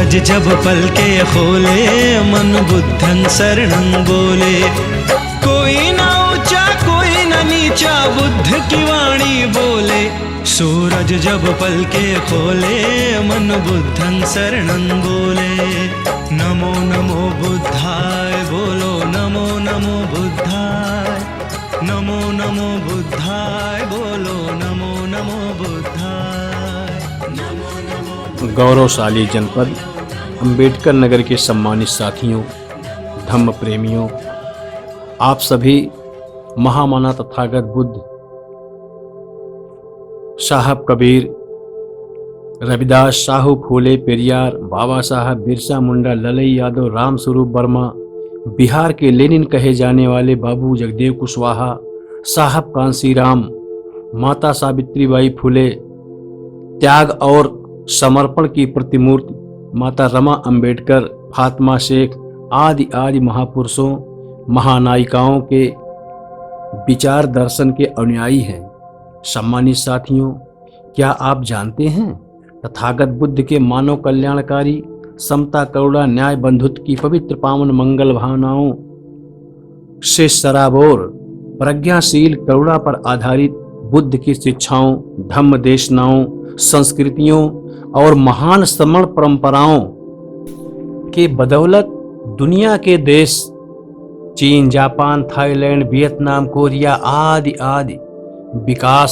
सूरज जब पलके खोले, मन बुद्धं शरणं बोले। कोई ना ऊंचा कोई ना नीचा, बुद्ध की वाणी बोले। सूरज जब पलके खोले, मन बुद्धं शरणं बोले। नमो नमो बुद्धाय बोलो, नमो नमो बुद्धाय। नमो नमो बुद्धाय बोलो, नमो नमो बुद्धाय। नमो नमो। गौरवशाली जनपद अंबेडकर नगर के सम्मानित साथियों, धम्म प्रेमियों, आप सभी महामाना तथागत बुद्ध, साहब कबीर, रविदास, साहू फूले पेरियार, बाबा साहब बिरसा मुंडा, ललई यादव, राम स्वरूप वर्मा, बिहार के लेनिन कहे जाने वाले बाबू जगदेव कुशवाहा, साहब कांसीराम, माता सावित्रीबाई फुले, त्याग और समर्पण की प्रतिमूर्ति माता रमा अंबेडकर, फातिमा शेख आदि आदि महापुरुषों, महानायिकाओं के विचार दर्शन के अनुयायी हैं। सम्मानित साथियों, क्या आप जानते हैं तथागत बुद्ध के मानव कल्याणकारी, समता, करुणा, न्याय, बंधुत्व की पवित्र पावन मंगल भावनाओं से सराबोर, प्रज्ञाशील, करुणा पर आधारित बुद्ध की शिक्षाओं, धम्म देशनाओं, संस्कृतियों और महान श्रमण परंपराओं के बदौलत दुनिया के देश चीन, जापान, थाईलैंड, वियतनाम, कोरिया आदि आदि विकास,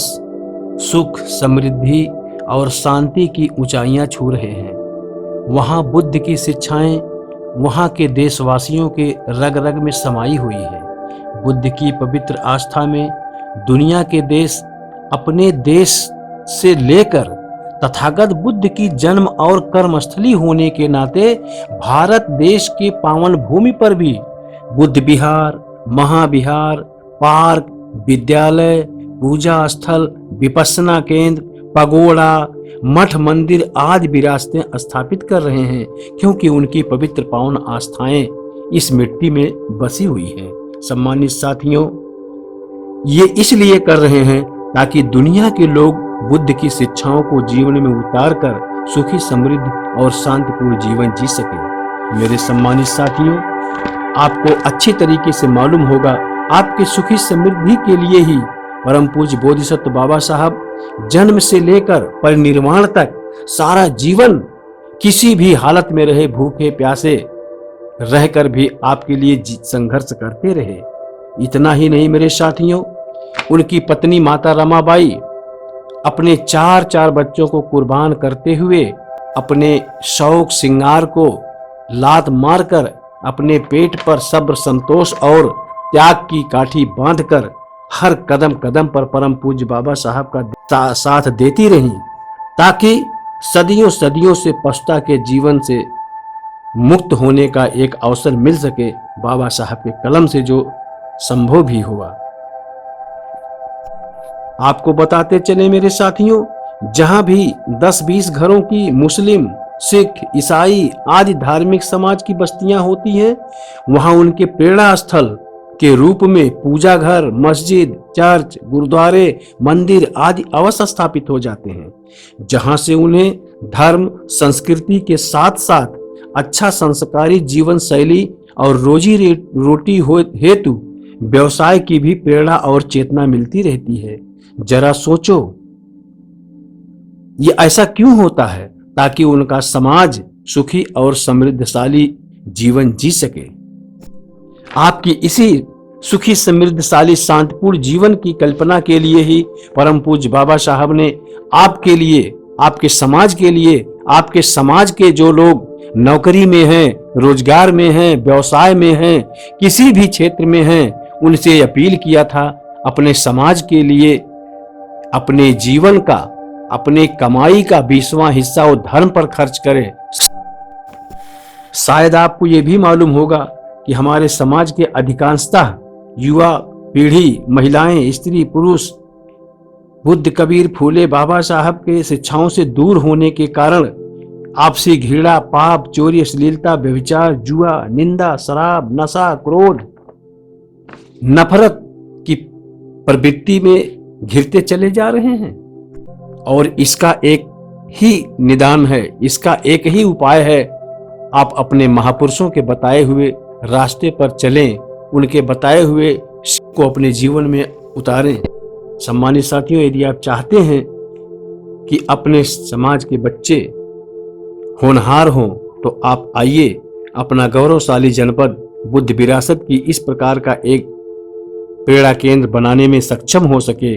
सुख, समृद्धि और शांति की ऊंचाइयां छू रहे हैं। वहां बुद्ध की शिक्षाएं वहां के देशवासियों के रग रग में समाई हुई है। बुद्ध की पवित्र आस्था में दुनिया के देश अपने देश से लेकर तथागत बुद्ध की जन्म और कर्मस्थली होने के नाते भारत देश के पावन भूमि पर भी बुद्ध विहार, महाविहार, पार्क, विद्यालय, पूजा स्थल, विपश्यना केंद्र, पगोड़ा, मठ, मंदिर आदि विरासतें स्थापित कर रहे हैं, क्योंकि उनकी पवित्र पावन आस्थाएं इस मिट्टी में बसी हुई हैं। सम्मानित साथियों, ये इसलिए कर रहे हैं ताकि दुनिया के लोग बुद्ध की शिक्षाओं को जीवन में उतार कर सुखी, समृद्ध और शांतिपूर्ण जीवन जी सके। मेरे सम्मानित साथियों, आपको अच्छी तरीके से मालूम होगा, आपके सुखी समृद्धि के लिए ही परम पूज्य बोधिसत्व बाबा साहब जन्म से लेकर परिनिर्वाण तक सारा जीवन किसी भी हालत में रहे, भूखे प्यासे रहकर भी आपके लिए संघर्ष करते रहे। इतना ही नहीं मेरे साथियों, उनकी पत्नी माता रमाबाई अपने चार बच्चों को कुर्बान करते हुए अपने शौक श्रृंगार को लात मारकर अपने पेट पर सब्र, संतोष और त्याग की काठी बांधकर हर कदम कदम पर परम पूज्य बाबा साहब का साथ देती रहीं, ताकि सदियों सदियों से पछता के जीवन से मुक्त होने का एक अवसर मिल सके, बाबा साहब के कलम से जो संभव भी हुआ। आपको बताते चले मेरे साथियों, जहां भी 10-20 घरों की मुस्लिम, सिख, ईसाई आदि धार्मिक समाज की बस्तियां होती हैं, वहां उनके प्रेरणा स्थल के रूप में पूजा घर, मस्जिद, चर्च, गुरुद्वारे, मंदिर आदि अवश्य स्थापित हो जाते हैं, जहां से उन्हें धर्म, संस्कृति के साथ साथ अच्छा संस्कारी जीवन शैली और रोजी रोटी हेतु व्यवसाय की भी प्रेरणा और चेतना मिलती रहती है। जरा सोचो, ये ऐसा क्यों होता है? ताकि उनका समाज सुखी और समृद्धशाली जीवन जी सके। आपकी इसी सुखी, समृद्धशाली, शांतिपूर्ण जीवन की कल्पना के लिए ही परम पूज्य बाबा साहब ने आपके लिए, आपके समाज के लिए, आपके समाज के जो लोग नौकरी में हैं, रोजगार में हैं, व्यवसाय में हैं, किसी भी क्षेत्र में हैं, उनसे अपील किया था अपने समाज के लिए अपने जीवन का, अपने कमाई का 20वां हिस्सा वो धर्म पर खर्च करें। शायद आपको ये भी मालूम होगा कि हमारे समाज के अधिकांशतः युवा पीढ़ी, महिलाएं, स्त्री, पुरुष बुद्ध, कबीर, फूले, बाबा साहब के शिक्षाओं से दूर होने के कारण आपसी घृणा, पाप, चोरी, अश्लीलता, व्यभिचार, जुआ, निंदा, शराब, नशा, क्रोध, नफरत की प्रवृत्ति में घिरते चले जा रहे हैं। और इसका एक ही निदान है, इसका एक ही उपाय है आप अपने महापुरुषों के बताए हुए रास्ते पर चलें, उनके बताए हुए को अपने जीवन में उतारें। सम्मानित साथियों, यदि आप चाहते हैं कि अपने समाज के बच्चे होनहार हों तो आप आइए अपना गौरवशाली जनपद बुद्ध विरासत की इस प्रकार का एक प्रेरणा केंद्र बनाने में सक्षम हो सके।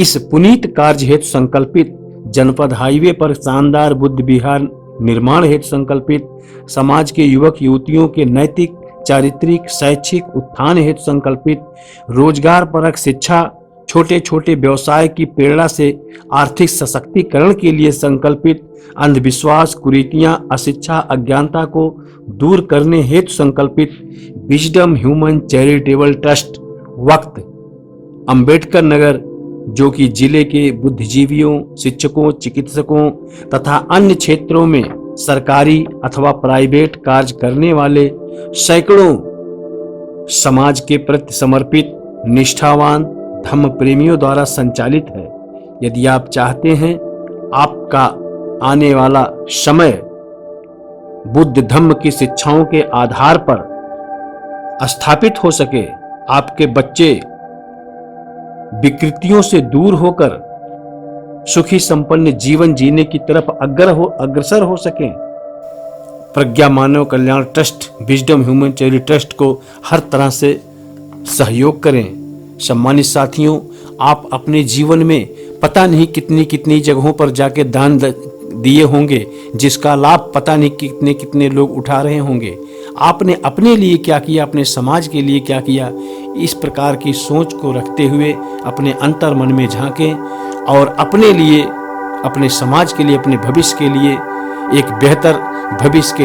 इस पुनीत कार्य हेतु संकल्पित जनपद हाईवे पर शानदार बुद्ध विहार निर्माण हेतु संकल्पित, समाज के युवक युवतियों के नैतिक चारित्रिक शैक्षिक उत्थान हेतु संकल्पित, रोजगार परक शिक्षा, छोटे छोटे व्यवसाय की प्रेरणा से आर्थिक सशक्तिकरण के लिए संकल्पित, अंधविश्वास कुरीतियां अशिक्षा अज्ञानता को दूर करने हेतु संकल्पित विजडम ह्यूमन चैरिटेबल ट्रस्ट वक्त अंबेडकर नगर, जो कि जिले के बुद्धिजीवियों, शिक्षकों, चिकित्सकों तथा अन्य क्षेत्रों में सरकारी अथवा प्राइवेट कार्य करने वाले सैकड़ों समाज के प्रति समर्पित निष्ठावान धम्म प्रेमियों द्वारा संचालित है। यदि आप चाहते हैं आपका आने वाला समय बुद्ध धम्म की शिक्षाओं के आधार पर स्थापित हो सके, आपके बच्चे विकृतियों से दूर होकर सुखी संपन्न जीवन जीने की तरफ अग्रसर हो सकें, Pragya Manav Kalyan trust wisdom human charity trust को हर तरह से सहयोग करें। सम्मानित साथियों, आप अपने जीवन में पता नहीं कितनी कितनी जगहों पर जाके दान दिए होंगे, जिसका लाभ पता नहीं कितने कितने लोग उठा रहे होंगे। आपने अपने लिए क्या किया, अपने समाज के लिए क्या किया, इस प्रकार की सोच को रखते हुए अपने अंतर मन में झांकें और अपने लिए, अपने समाज के लिए, अपने भविष्य के लिए एक बेहतर भविष्य के